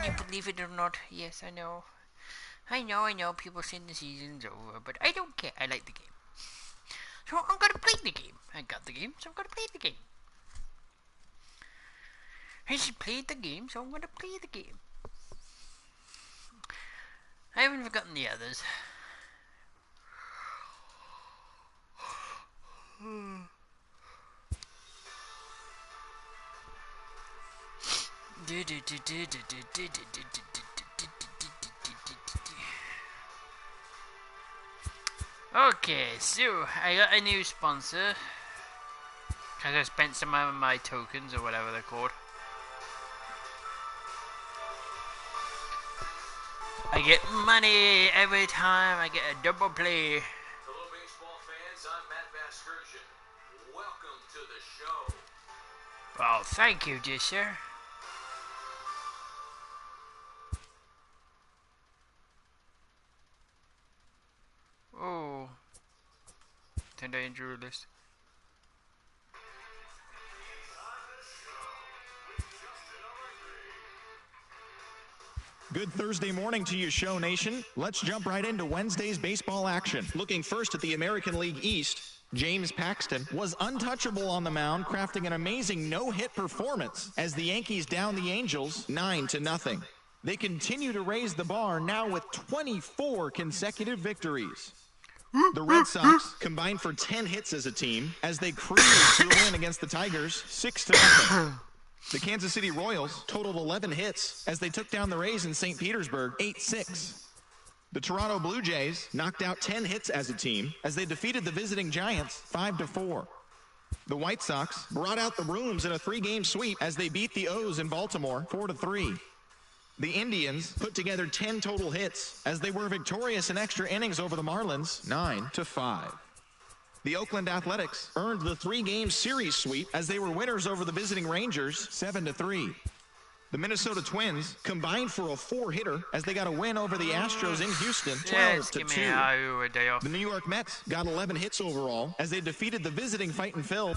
you believe it or not. Yes, I know. I know, people saying the season's over, but I don't care. I like the game. So I'm gonna play the game. I got the game, so I'm gonna play the game. She played the game, so I'm gonna play the game. I haven't forgotten the others. Okay, so I got a new sponsor. Because I spent some of my tokens or whatever they're called. I get money every time I get a double play. Hello, baseball fans. I'm Matt Vasgersian. Welcome to the show. Well, thank you, dear sir. Oh. 10-day injury list. Good Thursday morning to you, Show Nation. Let's jump right into Wednesday's baseball action. Looking first at the American League East, James Paxton was untouchable on the mound, crafting an amazing no-hit performance as the Yankees down the Angels 9-0. They continue to raise the bar now with 24 consecutive victories. The Red Sox combined for 10 hits as a team as they cruised to a win against the Tigers 6-0. The Kansas City Royals totaled 11 hits as they took down the Rays in St. Petersburg 8-6. The Toronto Blue Jays knocked out 10 hits as a team as they defeated the visiting Giants 5-4. The White Sox brought out the rooms in a 3-game sweep as they beat the O's in Baltimore 4-3. The Indians put together 10 total hits as they were victorious in extra innings over the Marlins 9-5. The Oakland Athletics earned the 3-game series sweep as they were winners over the visiting Rangers 7-3. The Minnesota Twins combined for a 4-hitter as they got a win over the Astros in Houston 12-2. The New York Mets got 11 hits overall as they defeated the visiting Fightin' Phil.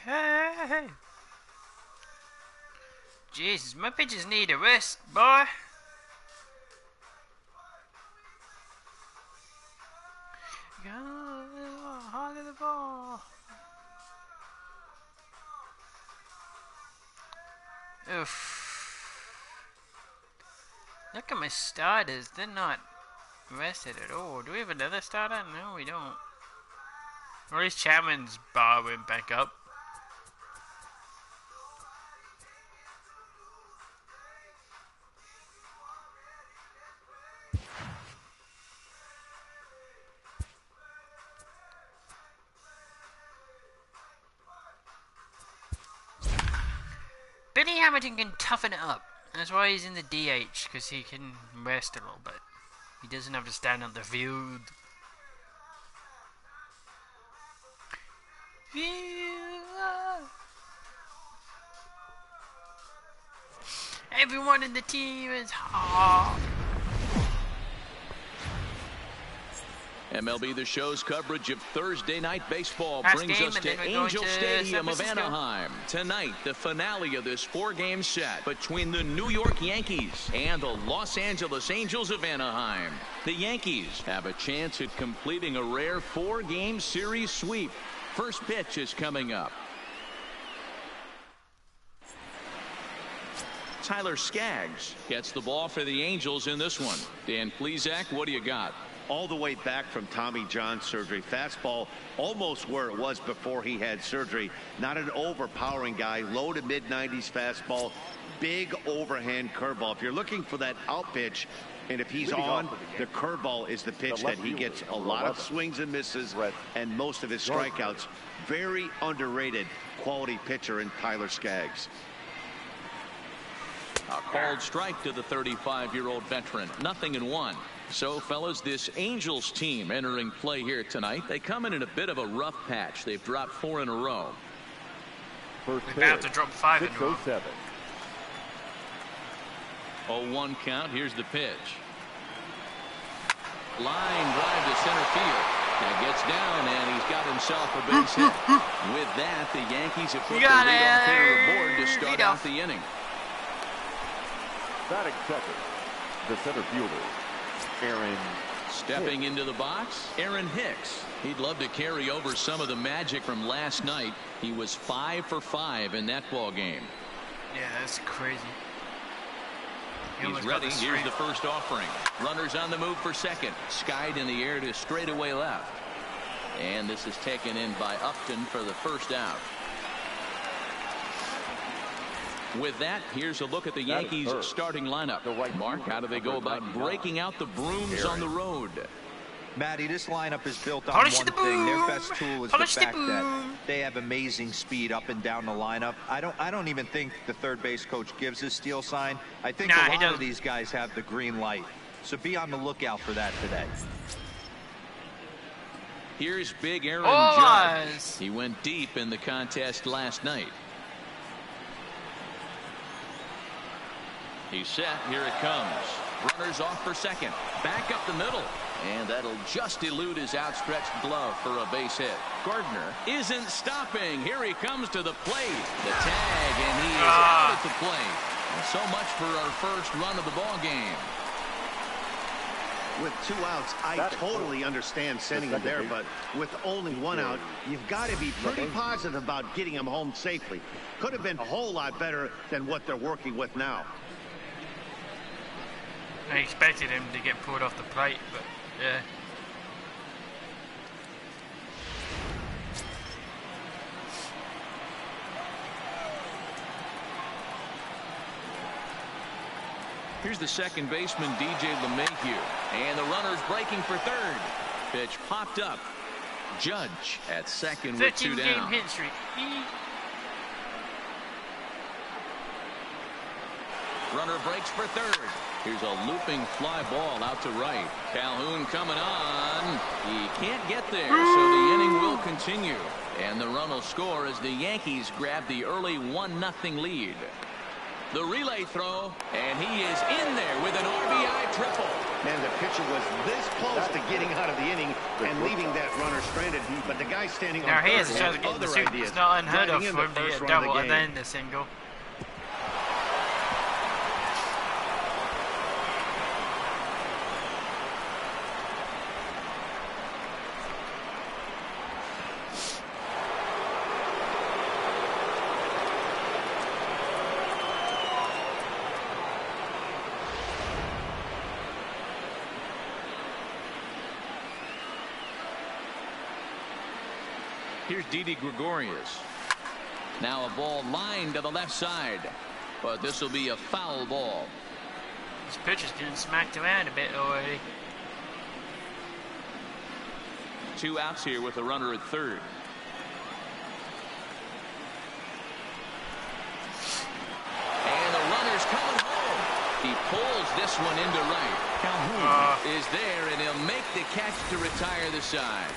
Hey. Jesus, my pitchers need a rest, boy. Hog of the ball. Oof. Look at my starters. They're not rested at all. Do we have another starter? No, we don't. Or at least Chapman's bar went back up. Billy Hamilton can toughen it up. That's why he's in the DH, because he can rest a little bit. He doesn't have to stand on the field. Everyone in the team is hot. MLB The Show's coverage of Thursday Night Baseball Last brings game, us and to then we're Angel going to Stadium San of Francisco. Anaheim. Tonight, the finale of this 4-game set between the New York Yankees and the Los Angeles Angels of Anaheim. The Yankees have a chance at completing a rare 4-game series sweep. First pitch is coming up. Tyler Skaggs gets the ball for the Angels in this one. Dan Plesac, what do you got? All the way back from Tommy John surgery. Fastball almost where it was before he had surgery. Not an overpowering guy. Low to mid-90s fastball. Big overhand curveball. If you're looking for that out pitch, and if he's on, the curveball is the pitch that he gets a lot of swings and misses and most of his strikeouts. Very underrated quality pitcher in Tyler Skaggs. A called strike to the 35-year-old veteran. 0-1. So, fellas, this Angels team entering play here tonight. They come in a bit of a rough patch. They've dropped 4 in a row. They're about to drop 5 in a row. 0-1 count. Here's the pitch. Line drive to center field. And gets down, and he's got himself a base hit. With that, the Yankees have put the leadoff hitter aboard to start out the inning. Batting second, the center fielder, Aaron. Stepping into the box, Aaron Hicks. He'd love to carry over some of the magic from last night. He was 5 for 5 in that ball game. Yeah, that's crazy. He's ready. Here's the first offering. Runners on the move for second. Skied in the air to straightaway left. And this is taken in by Upton for the first out. With that, here's a look at the Yankees starting lineup. Mark, how do they go about breaking out the brooms on the road? Matty, this lineup is built on one thing. Their best tool is the fact that they have amazing speed up and down the lineup. I don't even think the third base coach gives a steal sign. I think a lot of these guys have the green light. So be on the lookout for that today. Here's big Aaron Judge. He went deep in the contest last night. He's set. Here it comes. Runners off for second. Back up the middle. And that'll just elude his outstretched glove for a base hit. Gardner isn't stopping. Here he comes to the plate. The tag, and he is out at the plate. And so much for our first run of the ball game. With 2 outs, I totally understand sending him there, but with only 1 out, you've got to be pretty positive about getting him home safely. Could have been a whole lot better than what they're working with now. I expected him to get pulled off the plate, but yeah. Here's the second baseman, DJ LeMahieu. And the runner's breaking for third. Pitch popped up. Judge at second with 2 down. 13-game hit streak. Runner breaks for third. Here's a looping fly ball out to right. Calhoun coming on. He can't get there, so the inning will continue. And the run will score as the Yankees grab the early 1-0 lead. The relay throw, and he is in there with an RBI triple. Man, the pitcher was this close to getting out of the inning and leaving that runner stranded, but the guy standing on he has third a chance of getting the suit. It's not unheard of for him to get a double and then the single. Here's Didi Gregorius. Now a ball lined to the left side, but this will be a foul ball. This pitcher's getting smacked around a bit already. 2 outs here with a runner at third. And the runner's coming home. He pulls this one into right. Calhoun is there, and he'll make the catch to retire the side.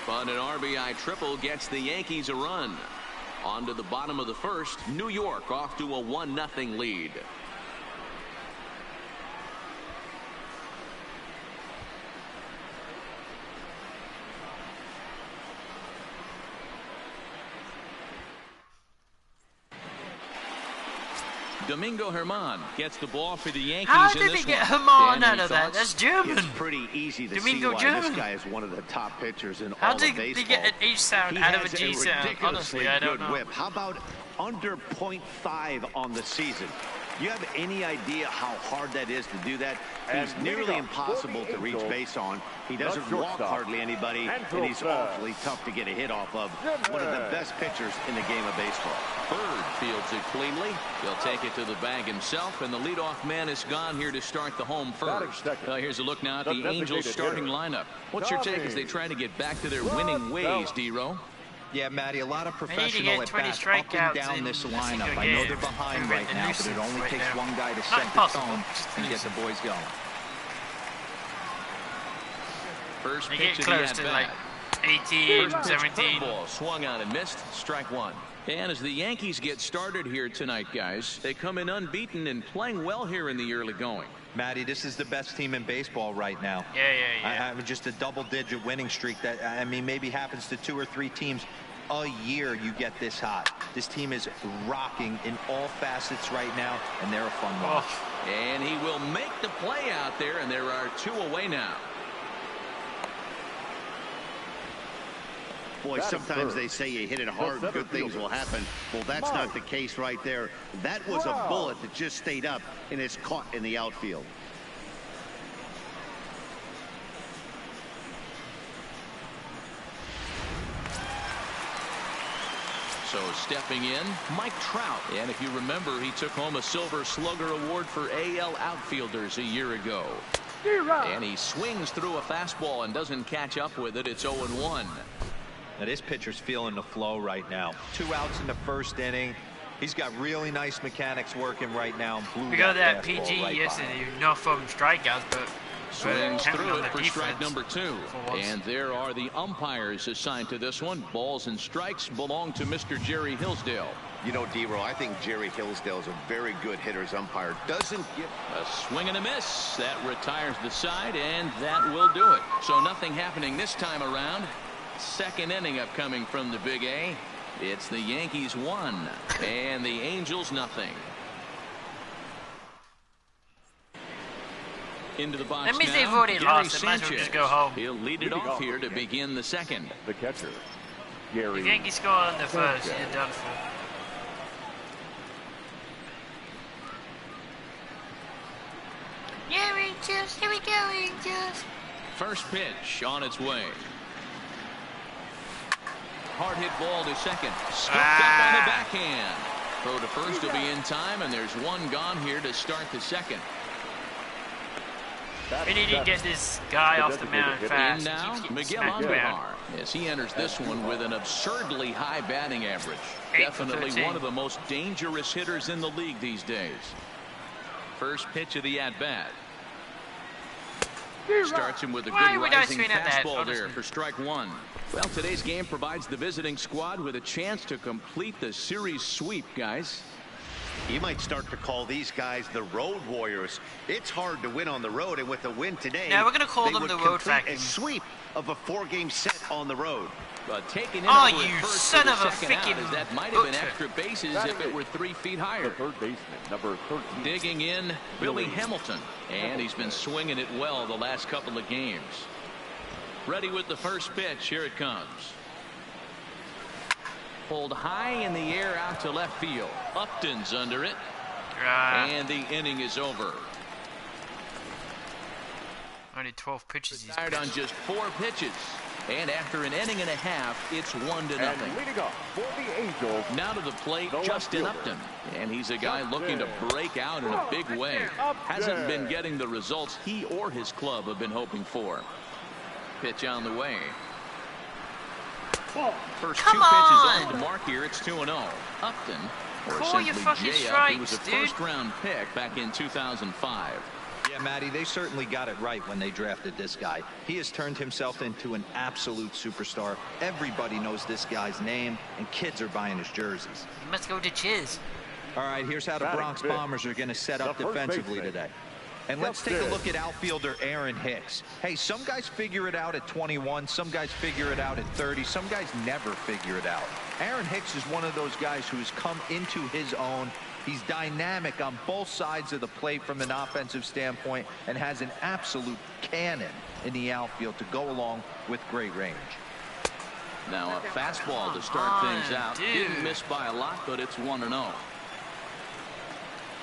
But an RBI triple gets the Yankees a run. On to the bottom of the first. New York off to a 1-0 lead. Domingo Germán gets the ball for the Yankees. How did he get Germán out of that? That's German. It's pretty easy to Domingo see why this guy is one of the top pitchers in all of baseball. How did they get an H sound out of a G sound? Honestly, I don't know. Whip. How about under .5 on the season? Do you have any idea how hard that is to do that? He's nearly impossible to reach base on. He doesn't walk hardly anybody, and he's awfully tough to get a hit off of. One of the best pitchers in the game of baseball. Bird fields it cleanly. He'll take it to the bag himself, and the leadoff man is gone here to start the home first. Here's a look now at the Angels starting lineup. What's your take as they try to get back to their winning ways, D-Row? Yeah, Matty, a lot of They need to professional get 20 at-bats up and strikeouts down in this a lineup. single I know game. they're behind They're right the now, but it nuisance only right takes now. one guy to Not set the impossible, tone just and get the boys going. First They pitch get of the close to like at-bat. 18, First pitch 17. curveball swung out and missed. Strike one. And as the Yankees get started here tonight, guys, they come in unbeaten and playing well here in the early going. Matty, this is the best team in baseball right now. Yeah. I mean, just a double-digit winning streak that, I mean, maybe happens to 2 or 3 teams a year you get this hot. This team is rocking in all facets right now, and they're a fun watch. And he will make the play out there, and there are 2 away now. Boy, sometimes they say you hit it hard, good things will happen. Well, that's not the case right there. That was a bullet that just stayed up and is caught in the outfield. So stepping in, Mike Trout. And if you remember, he took home a Silver Slugger Award for AL outfielders a year ago. And he swings through a fastball and doesn't catch up with it. It's 0-1. Now, this pitcher's feeling the flow right now. 2 outs in the first inning. He's got really nice mechanics working right now. We got that PG yesterday, not from strikeouts, but swings through it for defense. strike number 2. And there are the umpires assigned to this one. Balls and strikes belong to Mr. Jerry Hillsdale. You know, D-Row, I think Jerry Hillsdale is a very good hitter's umpire. Doesn't give a swing and a miss. That retires the side, and that will do it. So nothing happening this time around. Second inning upcoming from the Big A. It's the Yankees 1 and the Angels nothing. Into the box that means now, they've already Gary lost. They might as well Sanchez. just go home. He'll lead it off here to begin the second. The catcher, If Gary. Yankees score on the first, you're done for. Yeah, Rangers. Here we go, Rangers. First pitch on its way. Hard hit ball to second. Scooped up on the backhand. Throw to first will be in time, and there's one gone here to start the second. We need to get this guy off the mound fast. In now, He keeps Miguel getting smacked around. Andujar, as he enters this one with an absurdly high batting average. 8 for Definitely 13. one of the most dangerous hitters in the league these days. First pitch of the at-bat. Starts him with a Why good would I rising swing at that, fastball there honestly? for strike 1. Well, today's game provides the visiting squad with a chance to complete the series sweep, guys. You might start to call these guys the road warriors. It's hard to win on the road, and with the win today, Now we're gonna call they them would the road complete vacuum. a sweep of a 4-game set on the road. But taking in Oh, over at you first son for the of a second out, freaking as that might have been butcher. extra bases if it were 3 feet The higher. third baseman, number 13. Digging in, Billy Hamilton, and he's been swinging it well the last couple of games. Ready with the first pitch. Here it comes. Pulled high in the air out to left field. Upton's under it, and the inning is over. Only 12 pitches. He's Tired on just 4 pitches, and after an inning and a half, it's 1-0. And leading off for the Angels, Now to the plate, the left Justin fielder. Upton. And he's a guy looking to break out in a big way. Hasn't been getting the results he or his club have been hoping for. Pitch on the way. First Come 2 pitches on! on the mark here. It's 2-0. Upton, or Call your simply fucking J-Up, he was a strikes, dude. first-round pick back in 2005. Yeah, Matty, they certainly got it right when they drafted this guy. He has turned himself into an absolute superstar. Everybody knows this guy's name, and kids are buying his jerseys. He must go to Chiz. All right, here's how the Batting Bronx fifth, Bombers are going to set up the first defensively baseman. today. And let's take a look at outfielder Aaron Hicks. Hey, some guys figure it out at 21. Some guys figure it out at 30. Some guys never figure it out. Aaron Hicks is one of those guys who's come into his own. He's dynamic on both sides of the plate from an offensive standpoint and has an absolute cannon in the outfield to go along with great range. Now a fastball to start things out. dude. Didn't miss by a lot, but it's 1-0.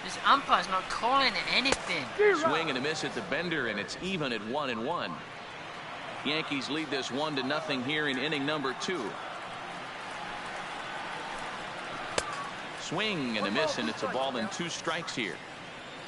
This umpire's not calling anything. Swing and a miss at the bender, and it's even at 1-1. Yankees lead this 1-0 here in inning number 2. Swing and a miss, and it's a ball and 2 strikes here.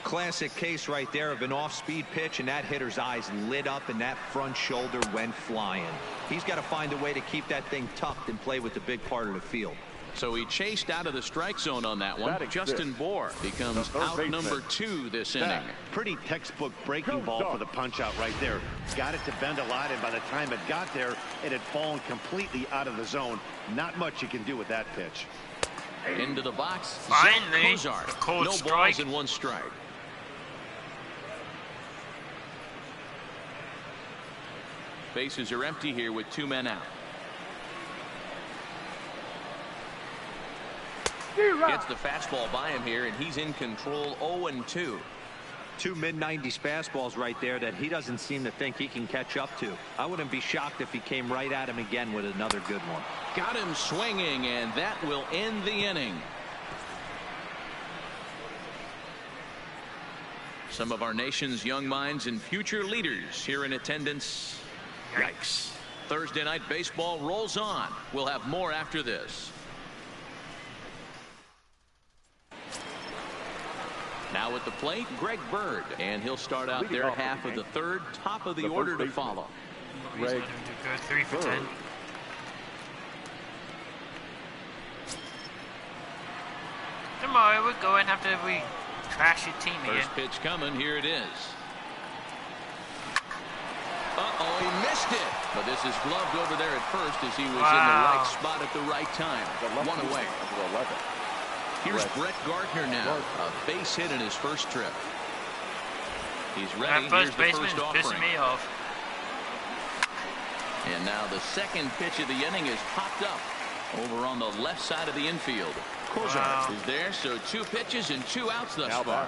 Classic case right there of an off-speed pitch, and that hitter's eyes lit up and that front shoulder went flying. He's got to find a way to keep that thing tucked and play with the big part of the field. So he chased out of the strike zone on that one. Justin Bour becomes out number 2 this inning. Pretty textbook breaking ball for the punch out right there. Got it to bend a lot, and by the time it got there, it had fallen completely out of the zone. Not much you can do with that pitch. Into the box. Finally, Cozart. No strike. balls and 1 strike. Bases are empty here with 2 men out. Gets the fastball by him here, and he's in control. 0-2. 2 mid-90s fastballs right there that he doesn't seem to think he can catch up to. I wouldn't be shocked if he came right at him again with another good one. Got him swinging, and that will end the inning. Some of our nation's young minds and future leaders here in attendance. Yikes. Thursday night baseball rolls on. We'll have more after this. Now at the plate, Greg Bird, and he'll start out their half of the third, top of the order to follow. Greg 3 for 10. Tomorrow we're going after we trash your team again. First pitch coming, here it is. Uh-oh, he missed it. But this is gloved over there at first as he was in the right spot at the right time. 1 away. Here's Brett Gardner now. A base hit in his first trip. He's ready. That first Here's the baseman first is offering. pissing me off. And now the second pitch of the inning is popped up over on the left side of the infield. Cozart is there, so 2 pitches and 2 outs thus far.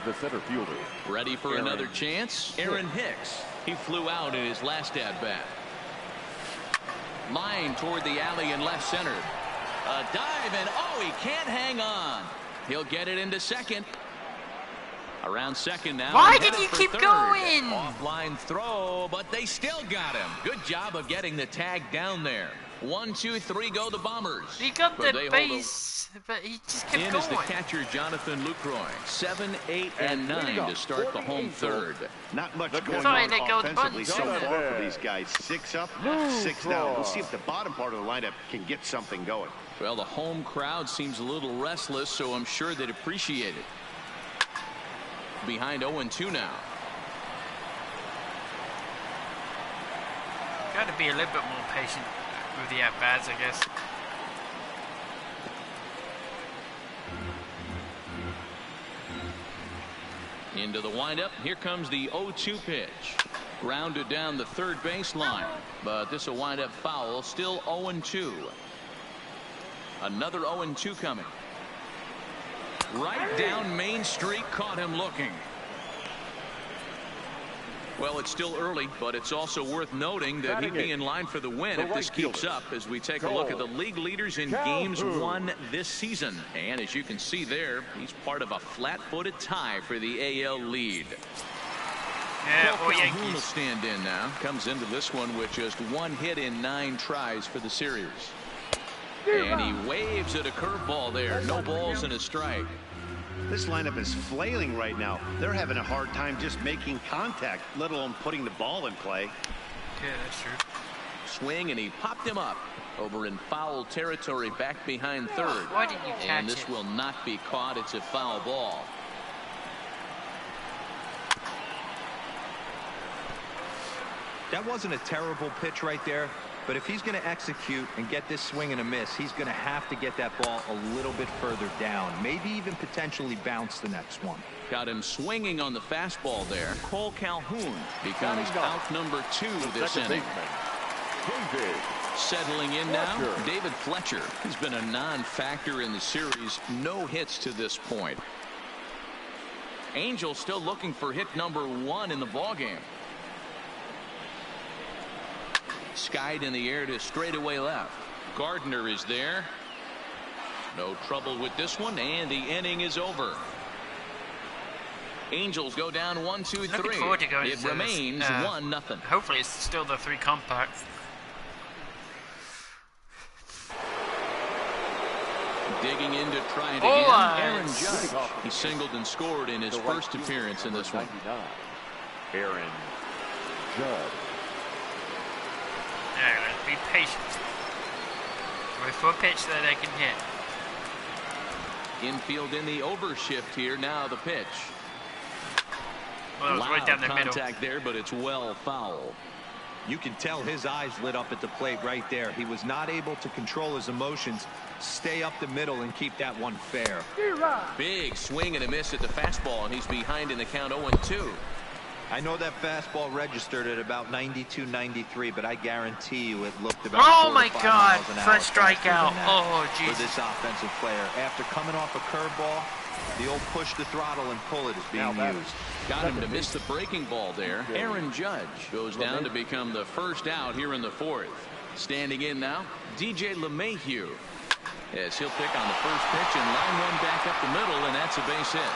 The center fielder. Ready for another chance. Aaron Hicks. He flew out in his last at-bat. Line toward the alley in left center. A dive, and oh, he can't hang on. He'll get it into second. Around second now. Why did you keep going? Offline throw, but they still got him. Good job of getting the tag down there. 1, 2, 3 go the Bombers. He got the base, but he just kept in going. is the catcher Jonathan Lucroy. 7, 8, and 9 to start the home third. Not much going on offensively so far for these guys. 6 up, 6 down. We'll see if the bottom part of the lineup can get something going. Well, the home crowd seems a little restless, so I'm sure they'd appreciate it. Behind 0-2 now. Got to be a little bit more patient with the at-bats, I guess. Into the windup. Here comes the 0-2 pitch. Grounded down the third baseline, but this will wind up foul. Still 0-2. Another 0-2 coming. Right down Main Street, caught him looking. Well, it's still early, but it's also worth noting that he'd be in line for the win if this keeps up as we take a look at the league leaders in games won this season. And as you can see there, he's part of a flat-footed tie for the AL lead. Yeah, boy, Calhoun will stand in now. Comes into this one with just 1 hit in 9 tries for the series. And he waves at a curveball there. No balls and a strike. This lineup is flailing right now. They're having a hard time just making contact, let alone putting the ball in play. Yeah, that's true. Swing, and he popped him up over in foul territory back behind third. Why didn't you catch And this will not be caught. It's a foul ball. That wasn't a terrible pitch right there, but if he's going to execute and get this swing and a miss, he's going to have to get that ball a little bit further down, maybe even potentially bounce the next one. Got him swinging on the fastball there. Cole Calhoun becomes out number 2 this inning. Settling in now, David Fletcher has been a non-factor in the series. No hits to this point. Angels still looking for hit number 1 in the ballgame. Skied in the air to straightaway left. Gardner is there. No trouble with this one, and the inning is over. Angels go down 1, 2, 3. Looking forward to going It to remains 1-0. Hopefully it's still the 3 compact. Digging in to try it again. Aaron Judge. He singled and scored in his first appearance in this one. Aaron Judge. Alright, let's be patient. Wait for a pitch that I can hit. Infield in the overshift here. Now the pitch. Well, it was right down the middle. Contact there, but it's well foul. You can tell his eyes lit up at the plate right there. He was not able to control his emotions, stay up the middle, and keep that one fair. Big swing and a miss at the fastball, and he's behind in the count 0-2. I know that fastball registered at about 92, 93, but I guarantee you it looked about Oh my 4 to 5 God! miles an hour First strikeout. Oh, for Jesus. this offensive player. After coming off a curveball, the old push the throttle and pull it is being used. Got him to miss the breaking ball there. Aaron Judge goes down to become the first out here in the fourth. Standing in now, DJ LeMahieu. As he'll pick on the first pitch and line one back up the middle, and that's a base hit.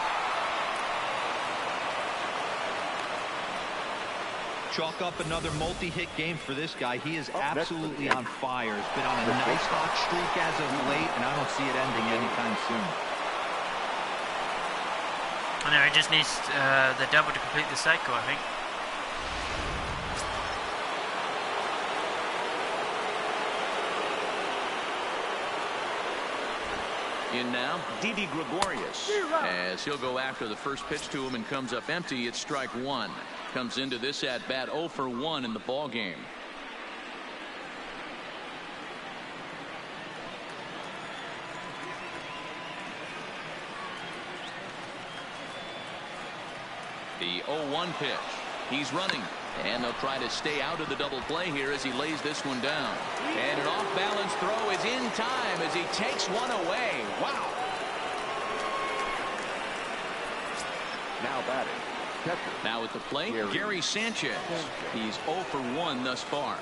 Chalk up another multi-hit game for this guy. He is absolutely on fire. He's been on a nice hot streak as of late, and I don't see it ending anytime soon. I know, he just needs the double to complete the cycle, I think. In now, Didi Gregorius. As he'll go after the first pitch to him and comes up empty, it's strike one. Comes into this at bat 0 for 1 in the ball game. The 0-1 pitch. He's running. And they'll try to stay out of the double play here as he lays this one down. And an off-balance throw is in time as he takes one away. Wow. Now batting. Now at the plate, Gary Sanchez. He's 0 for 1 thus far.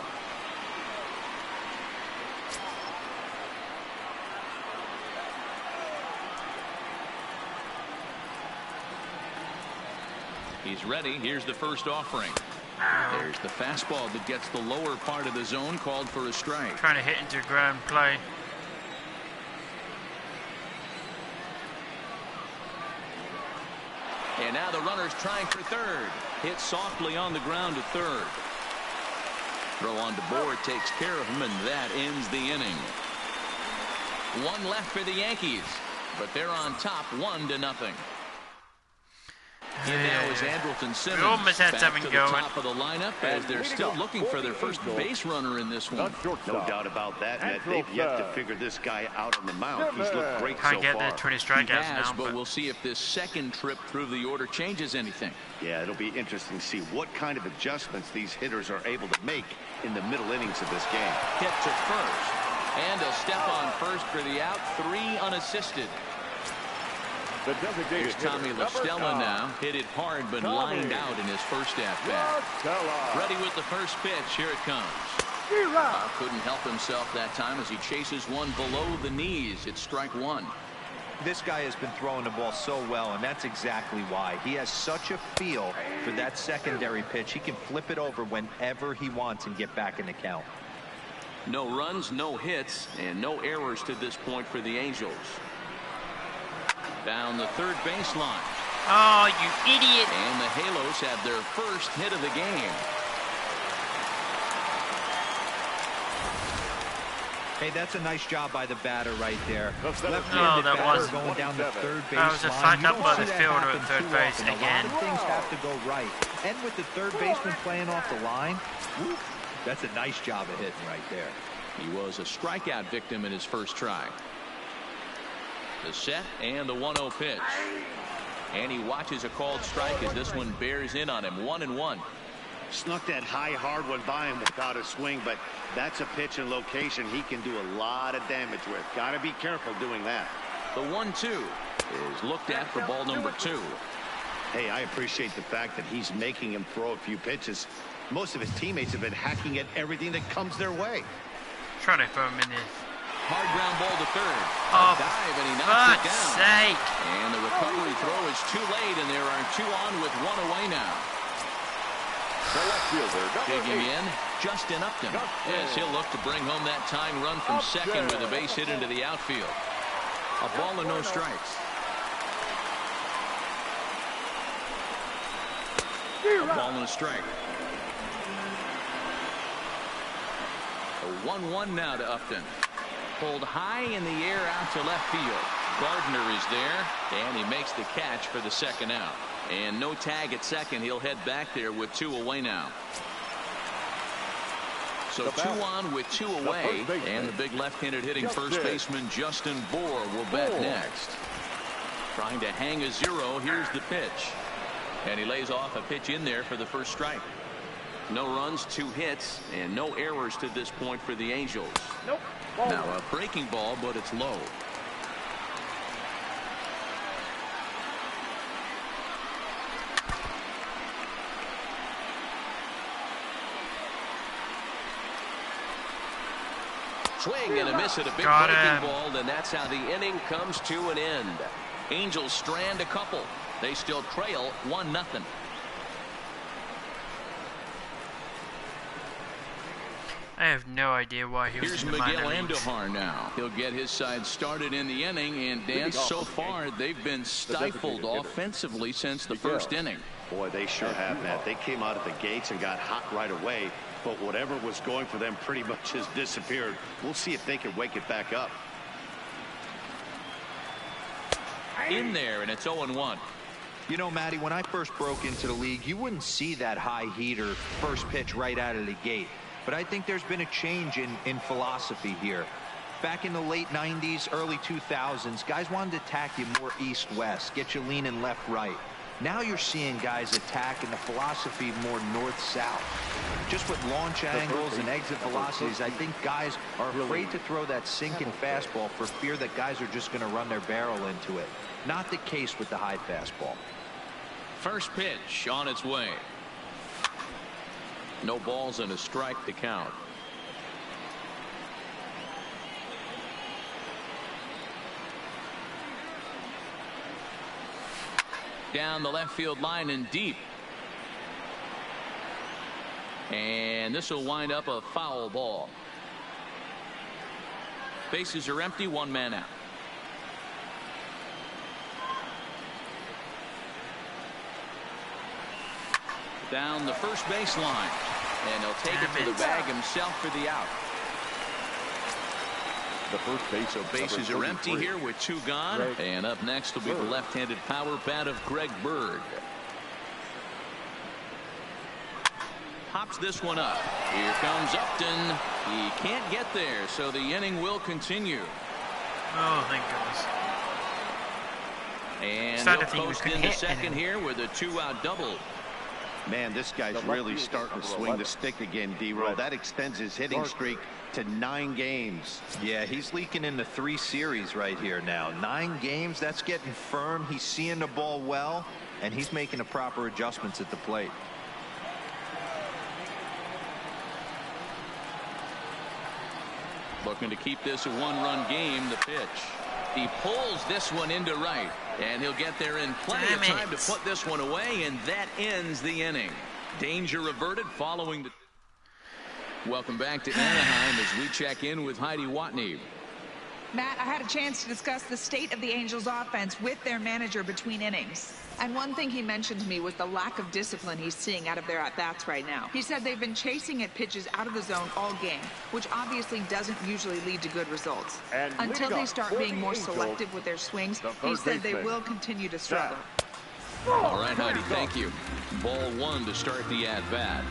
He's ready. Here's the first offering. There's the fastball that gets the lower part of the zone, called for a strike. Trying to hit into ground play. And now the runner's trying for third. Hit softly on the ground to third. Throw on DeBoer takes care of him, and that ends the inning. One left for the Yankees, but they're on top 1-0. Here now is Andrelton Simmons. We almost had back something to the going. top of the lineup as they're still looking for their first base runner in this one. No doubt about that, Matt. They've yet to figure this guy out on the mound. He's looked great so Can't get far. the 20 He strikeouts has, now. but we'll see if this second trip through the order changes anything. Yeah, it'll be interesting to see what kind of adjustments these hitters are able to make in the middle innings of this game. Hit to first. And a step on first for the out. 3 unassisted. The designated Here's Tommy hitter, LaStella now. Hit it hard, but lined out in his first at-bat. Ready with the first pitch. Here it comes. Couldn't help himself that time as he chases one below the knees. It's strike one. This guy has been throwing the ball so well, and that's exactly why. He has such a feel for that secondary pitch. He can flip it over whenever he wants and get back in the count. No runs, no hits, and no errors to this point for the Angels. Down the third baseline. Oh, you idiot. And the Halos have their first hit of the game. Hey, that's a nice job by the batter right there. No, Left-handed that batter wasn't. going down the third base That was a line. fuck You up don't by see the that fielder happen at third too base often. A again. lot of things have to go right. And with the third baseman playing off the line, whoop, that's a nice job of hitting right there. He was a strikeout victim in his first try. The set and the 1-0 pitch. And he watches a called strike as this one bears in on him. 1-1. Snuck that high, hard one by him without a swing, but that's a pitch and location he can do a lot of damage with. Got to be careful doing that. The 1-2 is looked at for ball number 2. Hey, I appreciate the fact that he's making him throw a few pitches. Most of his teammates have been hacking at everything that comes their way. Trying to throw him in there. Hard ground ball to third. Oh, A dive, and he knocks it fuck's down. sake. And the recovery throw is too late, and there are 2 on with 1 away now. The left fielder, Digging in, Justin Upton, as he'll look to bring home that tying run from second with a base hit into the outfield. A ball and no strikes. A ball and a strike. A 1-1 now to Upton. Pulled high in the air out to left field. Gardner is there, and he makes the catch for the second out. And no tag at second. He'll head back there with 2 away now. So 2 on with 2 away, and the big left-handed hitting first baseman Justin Bour will bat next. Trying to hang a 0. Here's the pitch. And he lays off a pitch in there for the first strike. No runs, 2 hits, and no errors to this point for the Angels. Nope. Now a breaking ball, but it's low. Swing and a miss at a big breaking ball, and that's how the inning comes to an end. Angels strand a couple. They still trail 1-0. I have no idea why he was Here's in the Miguel minor leagues. Andujar now. He'll get his side started in the inning, and Dan, so far they've been stifled offensively since the first inning. Boy, they sure have, Matt. They came out of the gates and got hot right away, but whatever was going for them pretty much has disappeared. We'll see if they can wake it back up. In there, and it's 0-1. You know, Matty, when I first broke into the league, you wouldn't see that high heater first pitch right out of the gate. But I think there's been a change in philosophy here. Back in the late 90s, early 2000s, guys wanted to attack you more east-west, get you leaning left-right. Now you're seeing guys attack in the philosophy more north-south. Just with launch angles and exit velocities, I think guys are afraid to throw that sinking fastball for fear that guys are just going to run their barrel into it. Not the case with the high fastball. First pitch on its way. No balls and a strike to count. Down the left field line and deep. And this will wind up a foul ball. Bases are empty, 1 man out. Down the first base line. And he'll take it to the bag himself for the out. The first base. So bases are empty here with 2 gone. And up next will be the left-handed power bat of Greg Bird. Pops this one up. Here comes Upton. He can't get there, so the inning will continue. Oh, thank goodness. And he'll post in the second here with a 2-out double. Man, this guy's really starting to swing the stick again, D-Roll. That extends his hitting streak to 9 games. Yeah, he's leaking into 3 series right here now. 9 games, that's getting firm. He's seeing the ball well, and he's making the proper adjustments at the plate. Looking to keep this a 1-run game. The pitch. He pulls this one into right, and he'll get there in plenty of time to put this one away, and that ends the inning. Danger averted following the... Welcome back to Anaheim as we check in with Heidi Watney. Matt, I had a chance to discuss the state of the Angels offense with their manager between innings. And one thing he mentioned to me was the lack of discipline he's seeing out of their at-bats right now. He said they've been chasing at pitches out of the zone all game, which obviously doesn't usually lead to good results. And until they start being more selective with their swings, he said they will continue to struggle. All right, Heidi, thank you. Ball 1 to start the at-bat.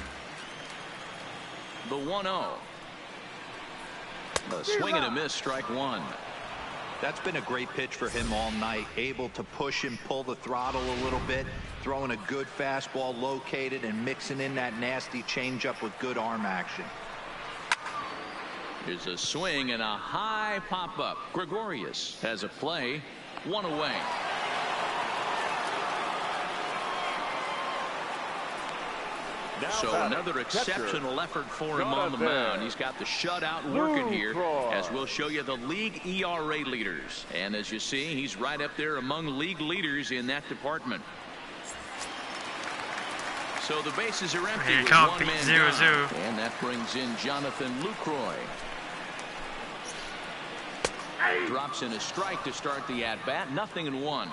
The 1-0. A swing and a miss, strike 1. That's been a great pitch for him all night. Able to push and pull the throttle a little bit, throwing a good fastball located and mixing in that nasty changeup with good arm action. Here's a swing and a high pop-up. Gregorius has a play. 1 away. So another exceptional effort for him on the mound. He's got the shutout working here, as we'll show you the league ERA leaders. And as you see, he's right up there among league leaders in that department. So the bases are empty with 1 man down. And that brings in Jonathan Lucroy. Drops in a strike to start the at-bat. 0-1.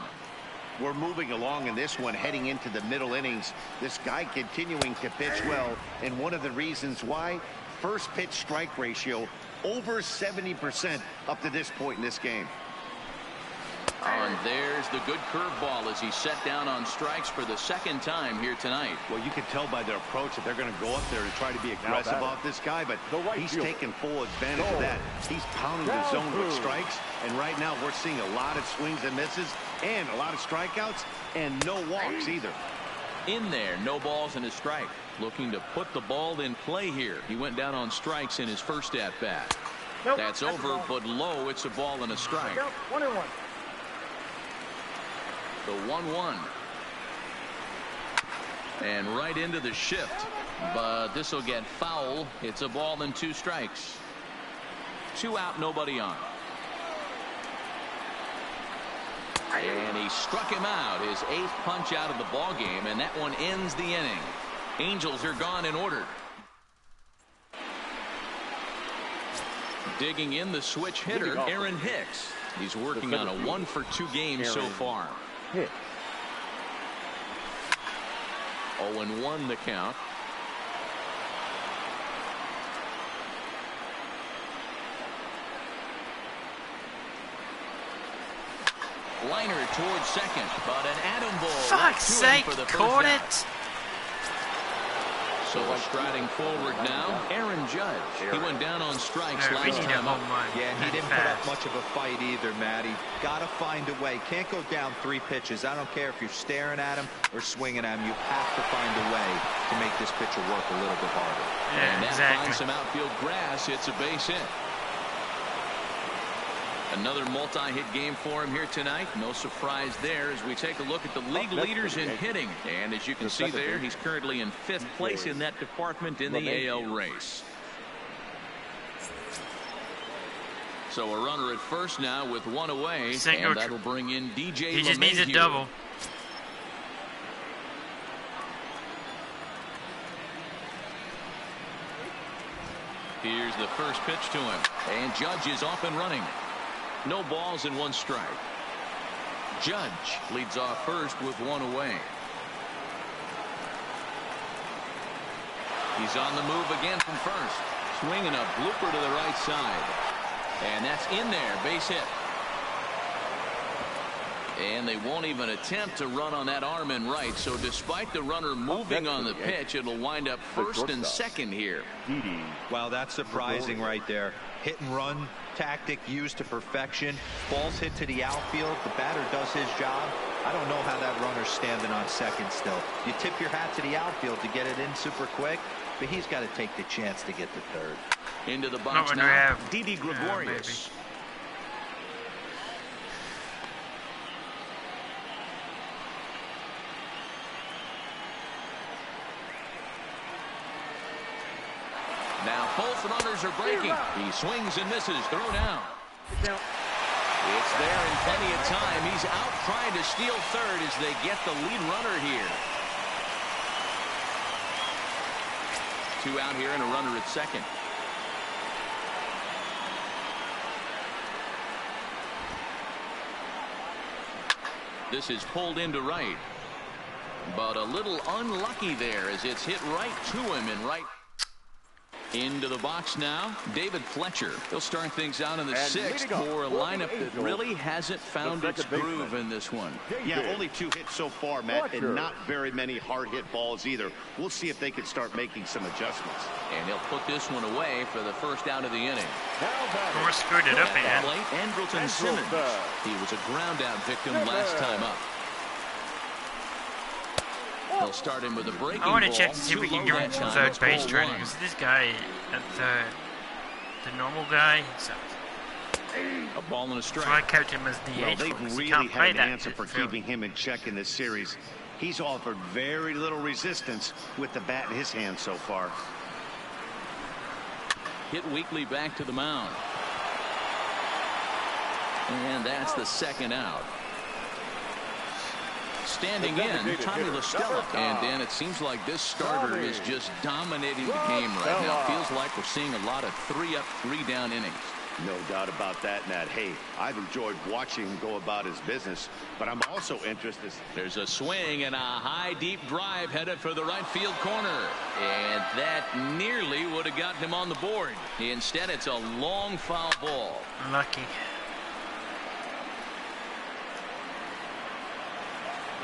We're moving along in this one, heading into the middle innings. This guy continuing to pitch well, and one of the reasons why, first pitch strike ratio over 70% up to this point in this game. And there's the good curveball as he's set down on strikes for the second time here tonight. Well, you can tell by their approach that they're going to go up there and try to be aggressive off this guy, but he's taking full advantage of that. He's pounding the zone with strikes, and right now we're seeing a lot of swings and misses and a lot of strikeouts and no walks either. In there, no balls and a strike. Looking to put the ball in play here. He went down on strikes in his first at-bat. That's over, but low. It's a ball and a strike. 1-1. The 1-1. And right into the shift. But this will get foul. It's a ball and 2 strikes. 2 out, nobody on. And he struck him out. His 8th punch out of the ball game, and that one ends the inning. Angels are gone in order. Digging in the switch hitter, Aaron Hicks. He's working on a 1-for-2 game so far. 0-1 the count. Liner towards second, but an atom ball. Fuck's sake, caught it. So striding forward now, Aaron Judge. He went down on strikes last time up. Yeah, he didn't put up much of a fight either, Matty. Got to find a way. Can't go down 3 pitches. I don't care if you're staring at him or swinging at him. You have to find a way to make this pitcher work a little bit harder. Yeah, and that exactly. finds some outfield grass. It's a base hit. Another multi-hit game for him here tonight. No surprise there as we take a look at the league leaders in hitting. And as you can see there, he's currently in 5th place in that department in the AL race. So a runner at first now with 1 away. And that'll bring in DJ LeMahieu. He just needs a double. Here's the first pitch to him. And Judge is off and running. No balls and 1 strike. Judge leads off first with 1 away. He's on the move again from first. Swinging a blooper to the right side. And that's in there. Base hit. And they won't even attempt to run on that arm in right. So despite the runner moving on the pitch, it'll wind up first and second here. Wow, that's surprising right there. Hit and run tactic used to perfection. Ball's hit to the outfield. The batter does his job. I don't know how that runner's standing on second still. You tip your hat to the outfield to get it in super quick, but he's got to take the chance to get to third. Into the box now, Didi Gregorius. Now both runners are breaking. He swings and misses. Throw down. It's there in plenty of time. He's out trying to steal third as they get the lead runner here. 2 out here and a runner at second. This is pulled into right. But a little unlucky there as it's hit right to him in right. Into the box now, David Fletcher. He'll start things out in the 6th for a lineup that really hasn't found its groove in this one. Yeah, only 2 hits so far, Matt, and not very many hard hit balls either. We'll see if they can start making some adjustments. And he'll put this one away for the first out of the inning. Or screwed it up again. Late Andrelton Simmons. He was a ground out victim last time up. He'll start him with a breaking ball. I want to check to see if we can give him some third base training. Because this guy, the normal guy, sucks. A ball and a strike. So I kept him as DH. Well, they've really had an answer for keeping him in check in this series. He's offered very little resistance with the bat in his hand so far. Hit weakly back to the mound. And that's the 2nd out. Standing in, Tommy La Stella. And Dan, it seems like this starter is just dominating the game right now. Feels like we're seeing a lot of 3-up, 3-down innings. No doubt about that, Matt. Hey, I've enjoyed watching him go about his business, but I'm also interested. There's a swing and a high, deep drive headed for the right field corner. And that nearly would have gotten him on the board. Instead, it's a long foul ball. Lucky.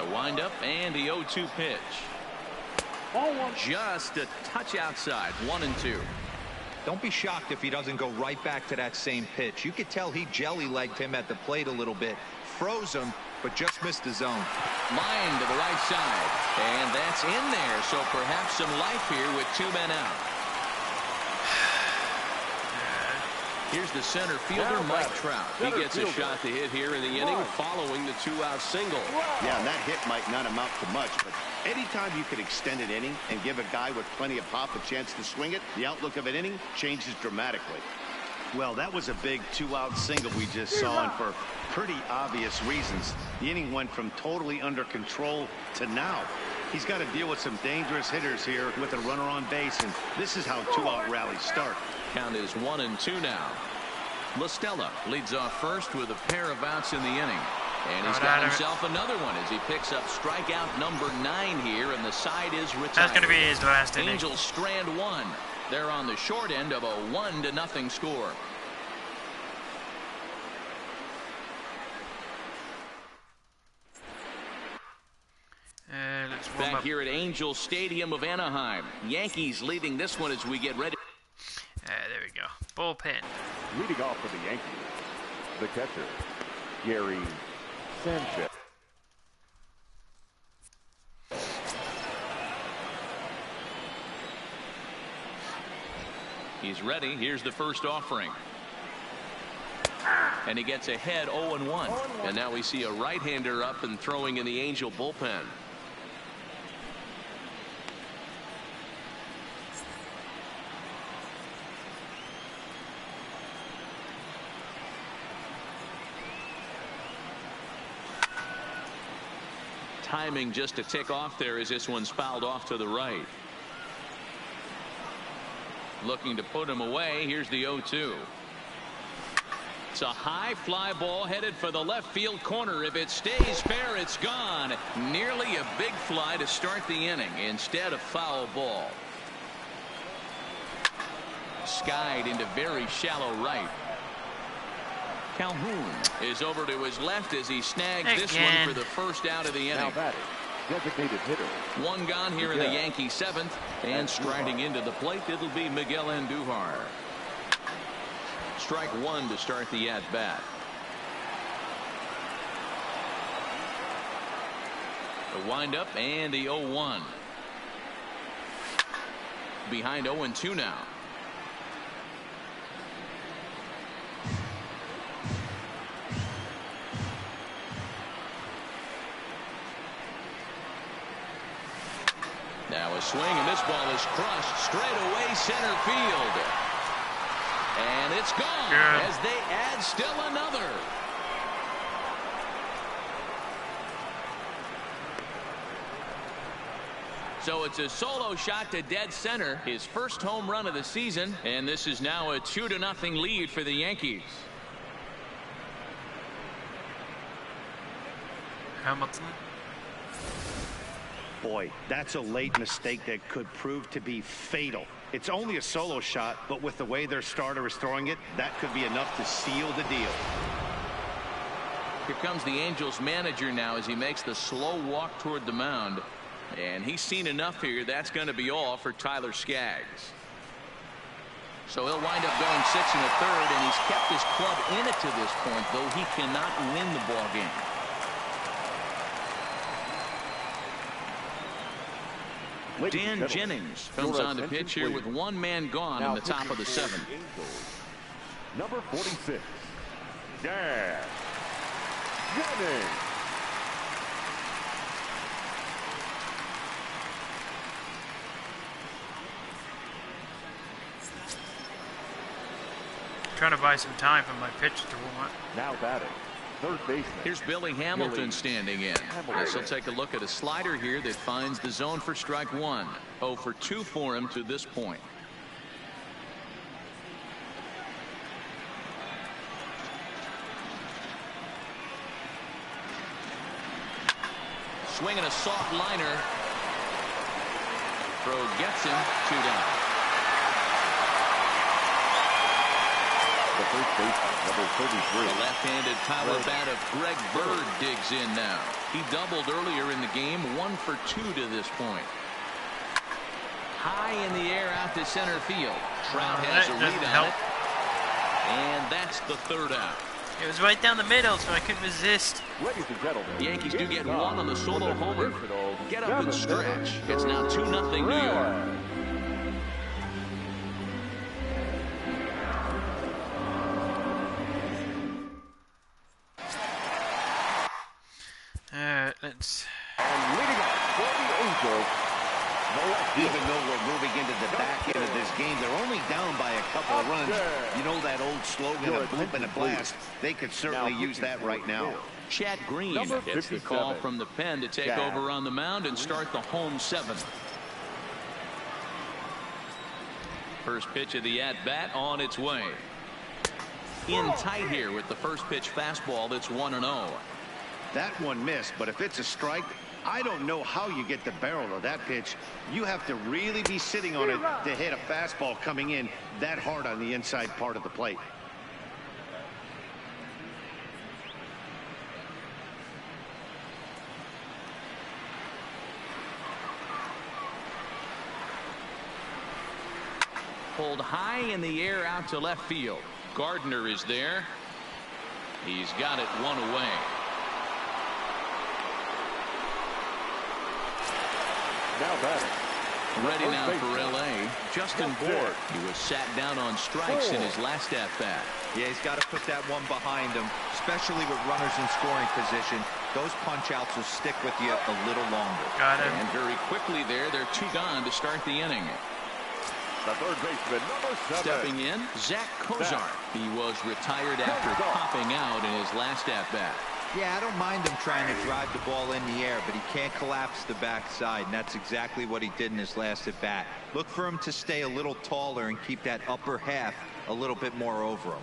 The windup and the 0-2 pitch. Just a touch outside. 1-2. Don't be shocked if he doesn't go right back to that same pitch. You could tell he jelly-legged him at the plate a little bit. Froze him, but just missed the zone. Line to the right side. And that's in there. So perhaps some life here with 2 men out. Here's the center fielder, Mike Trout. He gets a shot to hit here in the inning following the 2-out single. Yeah, and that hit might not amount to much, but anytime you can extend an inning and give a guy with plenty of pop a chance to swing it, the outlook of an inning changes dramatically. Well, that was a big 2-out single we just saw, and for pretty obvious reasons. The inning went from totally under control to now. He's got to deal with some dangerous hitters here with a runner on base, and this is how 2-out rallies start. Count is 1-2 now. La Stella leads off first with a pair of outs in the inning. And he's got himself another one as he picks up strikeout number 9 here, and the side is retired. That's going to be his last inning. Angels strand 1. They're on the short end of a 1-0 score. Let's warm Back up. here at Angel Stadium of Anaheim. Yankees leading this one as we get ready. There we go. Bullpen. Leading off for the Yankees, the catcher, Gary Sanchez. He's ready. Here's the first offering. And he gets ahead 0-1. And now we see a right-hander up and throwing in the Angel bullpen. Timing just a tick off there as this one's fouled off to the right. Looking to put him away. Here's the 0-2. It's a high fly ball headed for the left field corner. If it stays fair, it's gone. Nearly a big fly to start the inning. Instead, a foul ball. Skied into very shallow right. Calhoun is over to his left as he snags this one for the first out of the inning. Now batting, designated hitter. One gone here in the Yankee 7th, and striding into the plate, it'll be Miguel Andujar. Strike 1 to start the at-bat. The windup and the 0-1. Behind 0-2 now. Now a swing, and this ball is crushed straight away center field. And it's gone as they add still another. So it's a solo shot to dead center, his first home run of the season, and this is now a 2-0 lead for the Yankees. Hamilton. Boy, that's a late mistake that could prove to be fatal. It's only a solo shot, but with the way their starter is throwing it, that could be enough to seal the deal. Here comes the Angels manager now as he makes the slow walk toward the mound. And he's seen enough here. That's going to be all for Tyler Skaggs. So he'll wind up going 6 1/3, and he's kept his club in it to this point, though he cannot win the ball game. Dan Jennings comes on the pitch here with one man gone in the top of the 7th. Number 46, Dan Jennings. Trying to buy some time for my pitch to warm up. Now batting, third baseman. Here's Billy Hamilton standing in. This will take a look at a slider here that finds the zone for strike 1. 0 for 2 for him to this point. Swinging a soft liner. Throw gets him. 2 down. The first baseman, number 33. The left-handed power bat of Greg Bird digs in now. He doubled earlier in the game, 1 for 2 to this point. High in the air out to center field. Trout has a read on it. And that's the 3rd out. It was right down the middle, so I couldn't resist. Ladies and gentlemen, The Yankees do get 1 on the solo homer. Get up and stretch. It's now 2-0 New York. Let's. and leading off for the Angels, Even though we're moving into the back end of this game, they're only down by a couple of runs. You know that old slogan, a bloop and a blast? They could certainly use that right now. Chad Green Number gets the 57. call from the pen to take Chad. over on the mound and start the home 7th. First pitch of the at-bat on its way. In tight here with the first pitch fastball that's 1-0. That one missed, but if it's a strike, I don't know how you get the barrel of that pitch. You have to really be sitting on it to hit a fastball coming in that hard on the inside part of the plate. Pulled high in the air out to left field. Gardner is there. He's got it 1 away. now batting. Ready now for L.A. Justin Bourne. He was sat down on strikes in his last at-bat. Yeah, he's got to put that one behind him, especially with runners in scoring position. Those punch-outs will stick with you a little longer. Got him. And very quickly there, they're 2 gone to start the inning. The third baseman, number 7. Stepping in, Zach Kozar. He was retired after popping out in his last at-bat. Yeah, I don't mind him trying to drive the ball in the air, but he can't collapse the backside, and that's exactly what he did in his last at-bat. Look for him to stay a little taller and keep that upper half a little bit more over him.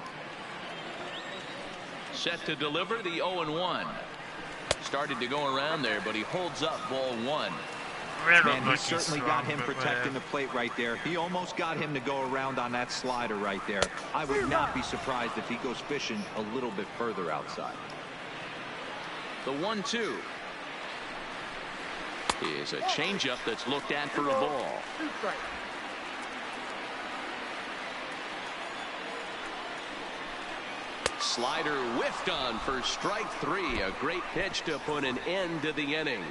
Set to deliver the 0-1. Started to go around there, but he holds up ball 1. Man, he certainly got him protecting the plate right there. He almost got him to go around on that slider right there. I would not be surprised if he goes fishing a little bit further outside. The 1-2 is a changeup that's looked at for a ball. Slider whiffed on for strike 3. A great pitch to put an end to the inning.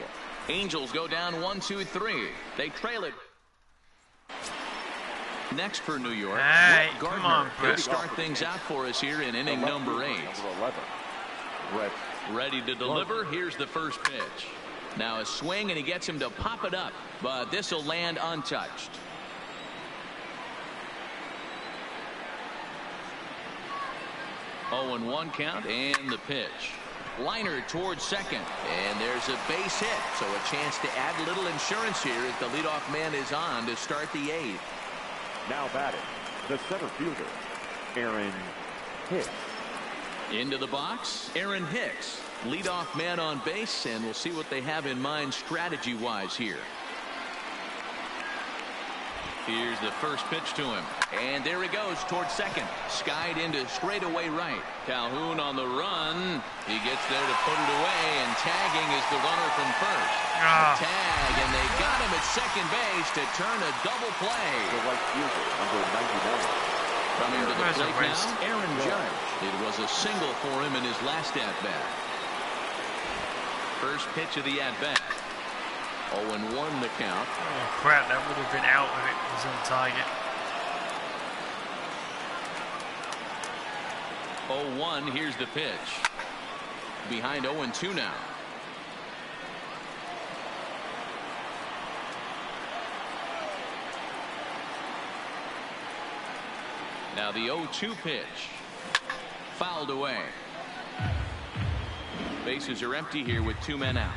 Angels go down 1-2-3. They trail it. Next for New York, Hey, Brett come Gardner on, will Brett. start things out for us here in inning number 8. Number 11. Brett. Ready to deliver. Here's the first pitch. Now a swing, and he gets him to pop it up, but this will land untouched. Oh, and 1 count, and the pitch. Liner towards second, and there's a base hit, so a chance to add a little insurance here as the leadoff man is on to start the 8th. Now batting, the center fielder, Aaron Hicks. Into the box, Aaron Hicks, leadoff man on base, and we'll see what they have in mind strategy-wise here. Here's the first pitch to him, and there he goes towards second. Skied into straightaway right. Calhoun on the run. He gets there to put it away, and tagging is the runner from first. Tag, and they got him at second base to turn a double play. The right fielder, number 99. Coming to the There's a plate waste. now, Aaron Judge. It was a single for him in his last at-bat. First pitch of the at-bat. 0-1 the count. Oh, crap, that would have been out if it was on target. 0-1, here's the pitch. Behind 0-2 now. Now the 0-2 pitch. Fouled away. Bases are empty here with 2 men out.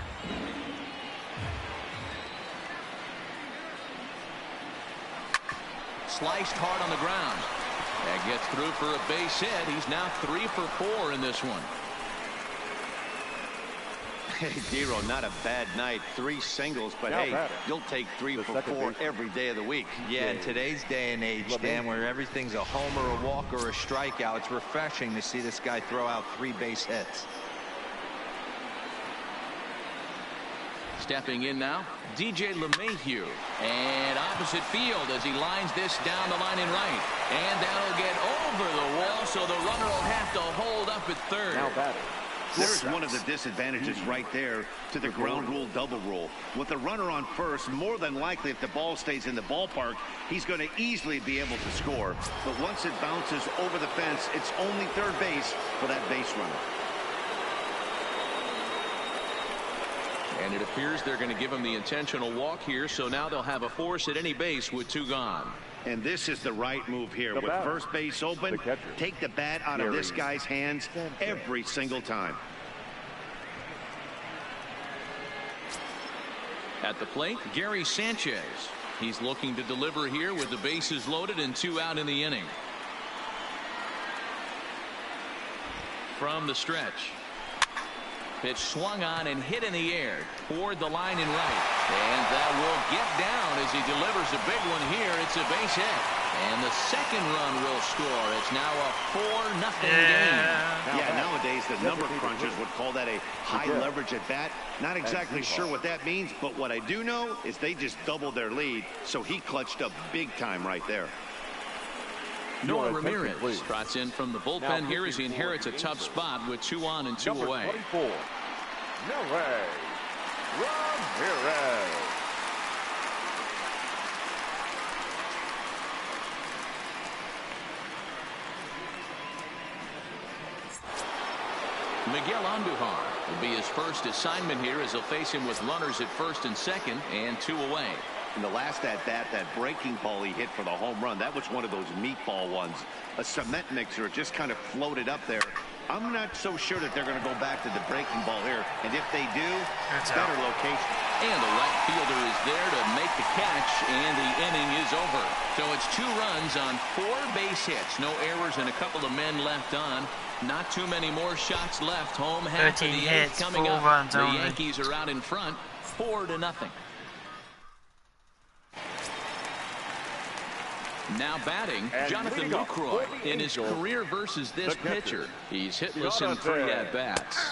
Sliced hard on the ground. That gets through for a base hit. He's now 3 for 4 in this one. Hey, Dero, not a bad night. 3 singles, but Now hey, batting. you'll take 3 for 4 every day of the week. Yeah, in today's day and age, Dan, where everything's a homer, a walk, or a strikeout, it's refreshing to see this guy throw out 3 base hits. Stepping in now, DJ LeMahieu. And opposite field as he lines this down the line in right. And that'll get over the wall, so the runner will have to hold up at third. Now batting. There's one of the disadvantages right there to the ground rule double rule. With the runner on first, more than likely if the ball stays in the ballpark, he's going to easily be able to score. But once it bounces over the fence, it's only third base for that base runner. And it appears they're going to give him the intentional walk here, so now they'll have a force at any base with 2 gone. And this is the right move here. With first base open, take the bat out of this guy's hands every single time. At the plate, Gary Sanchez. He's looking to deliver here with the bases loaded and 2 out in the inning. From the stretch. Pitch swung on and hit in the air toward the line in right. And that will get down as he delivers a big one here. It's a base hit. And the second run will score. It's now a 4-0 game. Yeah, nowadays the number crunchers would call that a high leverage at bat. Not exactly sure what that means, but what I do know is they just doubled their lead. So he clutched up big time right there. Noah Ramirez trots in from the bullpen here as he inherits a tough spot with 2 on and 2 away. 24, Noah Ramirez. Miguel Andujar will be his first assignment here as he'll face him with runners at first and second and 2 away. In the last at-bat, that breaking ball he hit for the home run, that was one of those meatball ones. A cement mixer just kind of floated up there. I'm not so sure that they're going to go back to the breaking ball here. And if they do, it's better location. And the left fielder is there to make the catch, and the inning is over. So it's 2 runs on 4 base hits. No errors and a couple of men left on. Not too many more shots left. Home half of the 8th coming up. The Yankees are out in front, 4-0. Now batting, Jonathan Lucroy in his career versus this pitcher. He's hitless in 3 at-bats.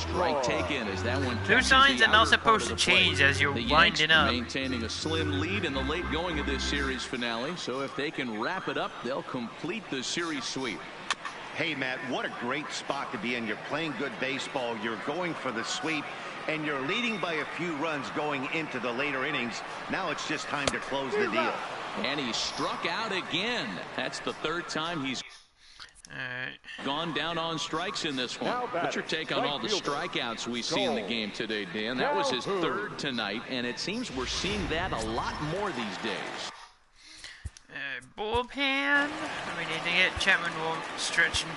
Strike taken as that one. 2 signs are not supposed to change as you're winding up. Maintaining a slim lead in the late going of this series finale. So if they can wrap it up, they'll complete the series sweep. Hey, Matt, what a great spot to be in. You're playing good baseball. You're going for the sweep, and you're leading by a few runs going into the later innings. Now it's just time to close the deal. And he struck out again. That's the 3rd time he's gone down on strikes in this one. What's your take on all the strikeouts we see in the game today, Dan? That was his 3rd tonight, and it seems we're seeing that a lot more these days. Bullpen. We need to get Chapman stretching.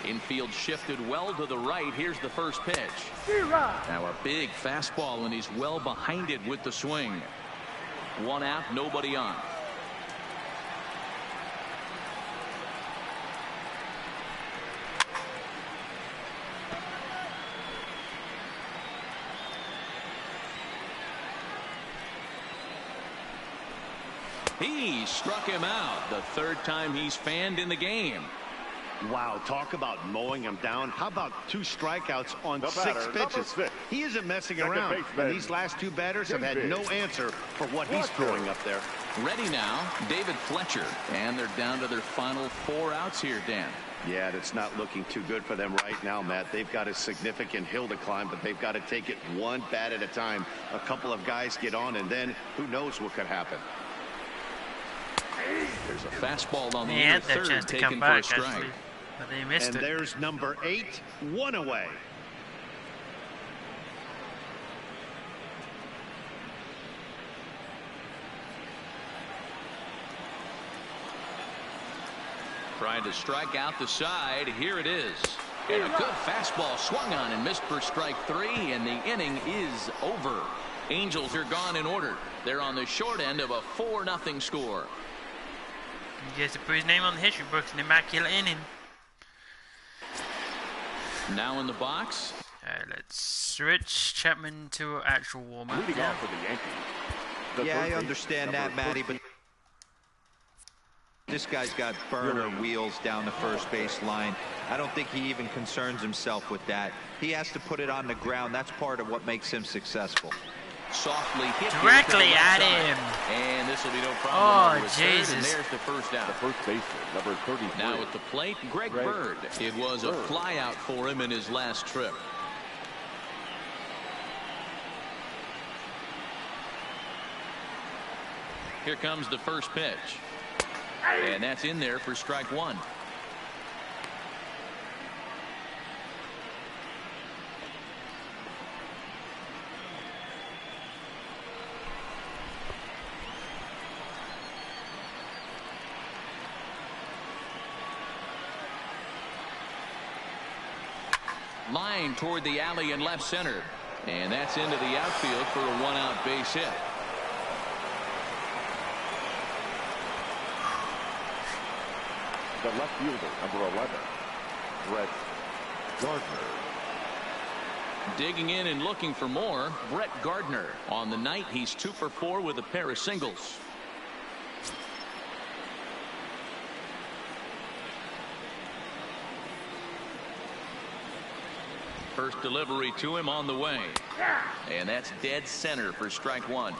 Infield shifted well to the right. Here's the first pitch. Now a big fastball, and he's well behind it with the swing. 1 out, nobody on. He struck him out. The 3rd time he's fanned in the game. Wow, talk about mowing him down. How about 2 strikeouts on 6 pitches? He isn't messing around. And these last 2 batters have had no answer for what he's throwing up there. Ready now, David Fletcher. And they're down to their final 4 outs here, Dan. Yeah, it's not looking too good for them right now, Matt. They've got a significant hill to climb, but they've got to take it 1 bat at a time. A couple of guys get on, and then who knows what could happen. There's a fastball on the inner 3rd taken for a strike. Actually. But they missed and it. There's number 8, 1 away. Trying to strike out the side. Here it is. And a good fastball swung on and missed for strike 3, and the inning is over. Angels are gone in order. They're on the short end of a 4-0 score. He gets to put his name on the history books. An immaculate inning. Now in the box. Let's switch Chapman to actual warm-up. Leading off for the Yankees. Yeah, I understand that, Matty, but this guy's got burner wheels down the first base line. I don't think he even concerns himself with that. He has to put it on the ground. That's part of what makes him successful. Softly hit directly at him. And this will be no problem. Oh, Jesus. And there's the first out. The first baseman, number 33. Now at the plate, Greg Bird. It was a fly out for him in his last trip. Here comes the first pitch. And that's in there for strike one. Line toward the alley in left center. And that's into the outfield for a one-out base hit. The left fielder, number 11, Brett Gardner. Digging in and looking for more, Brett Gardner. On the night, he's 2 for 4 with a pair of singles. First delivery to him on the way. And that's dead center for strike one.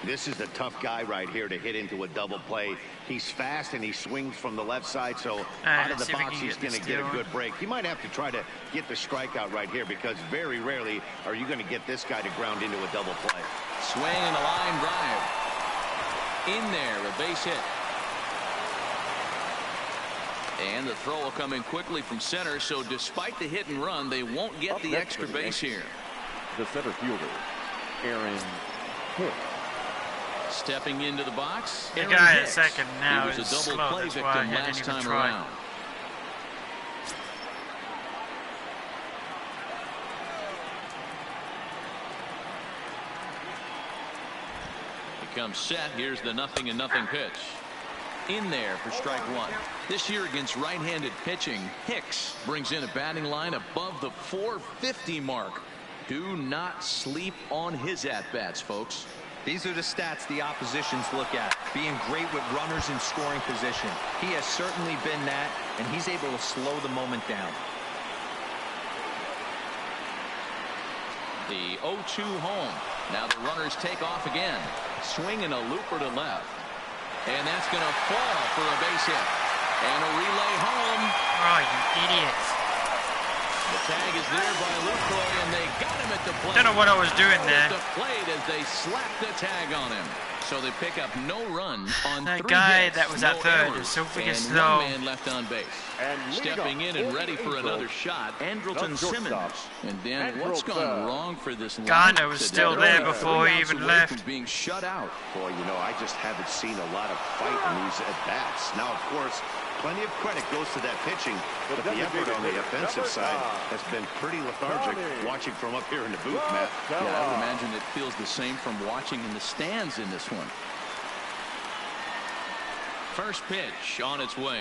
This is a tough guy right here to hit into a double play. He's fast and he swings from the left side, so out of the box he's going to get a good break. You might have to try to get the strikeout right here because very rarely are you going to get this guy to ground into a double play. Swing and a line drive. In there, a base hit. And the throw will come in quickly from center, so despite the hit and run, they won't get the extra base here. The center fielder, Aaron Hicks. Stepping into the box. The guy at second now is is a double slow. play That's why I victim didn't last even time try. around. He comes set. Here's the 0-0 pitch. In there for strike one. This year against right-handed pitching, Hicks brings in a batting line above the 450 mark. Do not sleep on his at-bats, folks. These are the stats the oppositions look at. Being great with runners in scoring position. He has certainly been that, and he's able to slow the moment down. The 0-2 home. Now the runners take off again. Swinging a looper to left. And that's going to fall for a base hit. And a relay home. Oh, you idiots. The tag is there by Lucroy, and they got him at the plate. Don't know what I was doing there. The plate as they slapped the tag on him. So they pick up no runs on that 3 guy hits, that was no at third errors, is so freaking and slow. 1 man left on base. And stepping in and ready for another shot, Andrelton Simmons. And then what's gone wrong for this line? Garner was still there before he even left. Being shut out. Boy, you know, I just haven't seen a lot of fight in these at-bats. Now, of course, plenty of credit goes to that pitching, but the effort on the offensive side has been pretty lethargic watching from up here in the booth, Matt. Yeah, I would imagine it feels the same from watching in the stands in this one. First pitch on its way.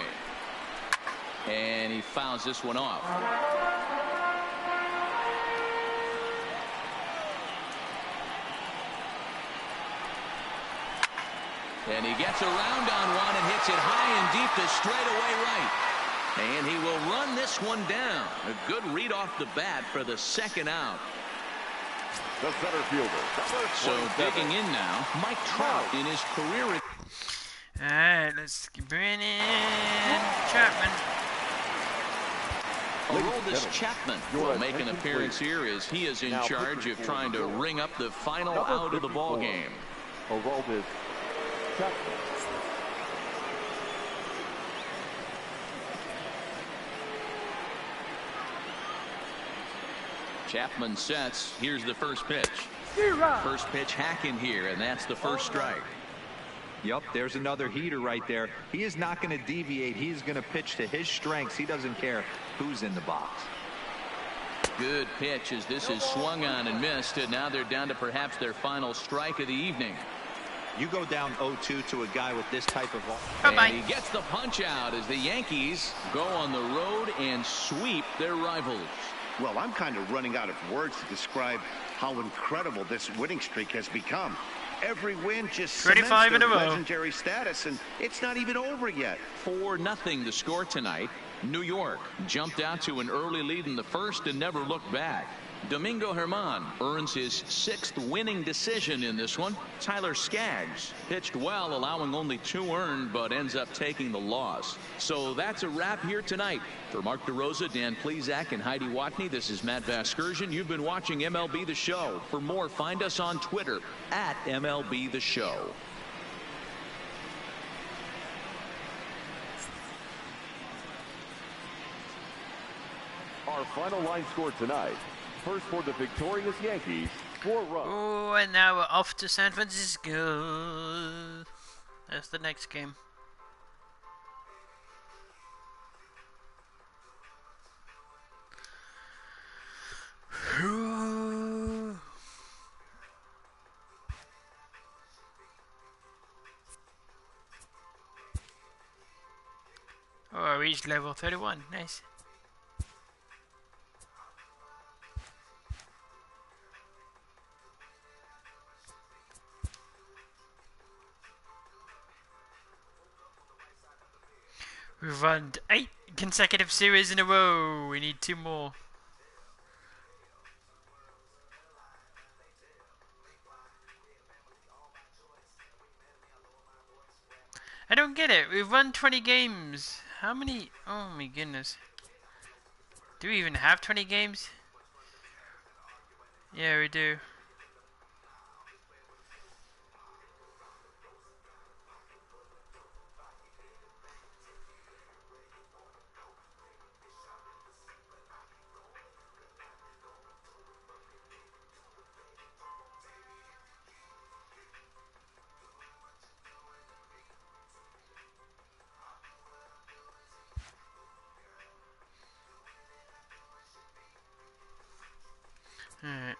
And he fouls this one off. And he gets around on one and hits it high and deep to straightaway right. And he will run this one down. A good read off the bat for the second out. The center fielder. So digging in now, Mike Trout in his career. Alright, let's bring in Chapman. Aroldis Chapman will make an appearance here as he is in charge of trying to ring up the final out of the ball game. Aroldis Chapman. Chapman sets. Here's the first pitch. First pitch hacking here, and that's the first strike. Yep, there's another heater right there. He is not going to deviate. He's going to pitch to his strengths. He doesn't care who's in the box. Good pitch as this is swung on and missed, and now they're down to perhaps their final strike of the evening. You go down 0-2 to a guy with this type of... And he gets the punch out as the Yankees go on the road and sweep their rivals. Well, I'm kind of running out of words to describe how incredible this winning streak has become. Every win just cements their legendary status, and it's not even over yet. 4-0 the score tonight. New York jumped out to an early lead in the first and never looked back. Domingo Germán earns his 6th winning decision in this one. Tyler Skaggs pitched well, allowing only 2 earned, but ends up taking the loss. So that's a wrap here tonight. For Mark DeRosa, Dan Plesac, and Heidi Watney, this is Matt Vasgersian. You've been watching MLB The Show. For more, find us on Twitter at MLB The Show. Our final line score tonight. First for the victorious Yankees, 4 runs. Oh, and now we're off to San Francisco. That's the next game. Oh, I reached level 31. Nice. We've won 8 consecutive series in a row. We need 2 more. I don't get it. We've won 20 games. How many? Oh my goodness. Do we even have 20 games? Yeah, we do. Alright.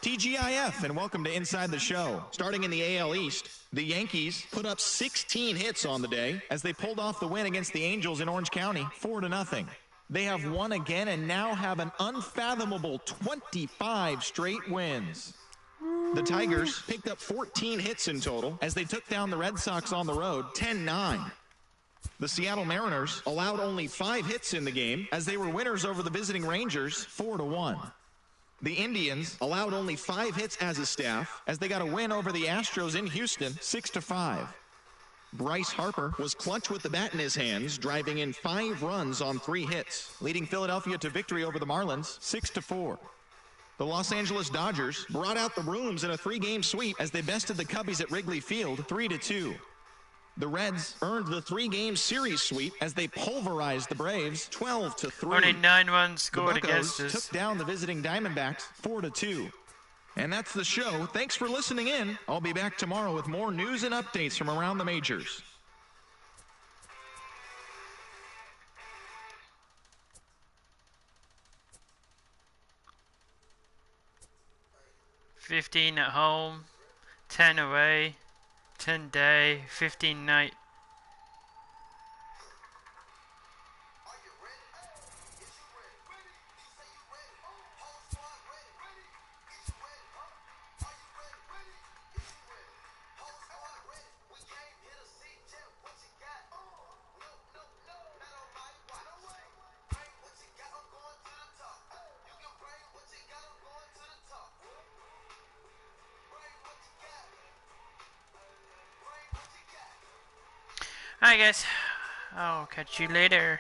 TGIF and welcome to Inside the Show. Starting in the AL East, the Yankees put up 16 hits on the day as they pulled off the win against the Angels in Orange County, 4-0. They have won again and now have an unfathomable 25 straight wins. The Tigers picked up 14 hits in total as they took down the Red Sox on the road 10-9. The Seattle Mariners allowed only 5 hits in the game as they were winners over the visiting Rangers 4-1. The Indians allowed only 5 hits as a staff as they got a win over the Astros in Houston 6-5. Bryce Harper was clutch with the bat in his hands, driving in 5 runs on 3 hits, leading Philadelphia to victory over the Marlins 6-4. The Los Angeles Dodgers brought out the rooms in a 3-game sweep as they bested the Cubbies at Wrigley Field 3-2. The Reds earned the 3-game series sweep as they pulverized the Braves 12-3. Only 9 runs scored against us. Took down the visiting Diamondbacks 4-2. And that's the show. Thanks for listening in. I'll be back tomorrow with more news and updates from around the majors. $15 at home, 10 away, 10 day, 15 night. Alright guys, I'll catch you later.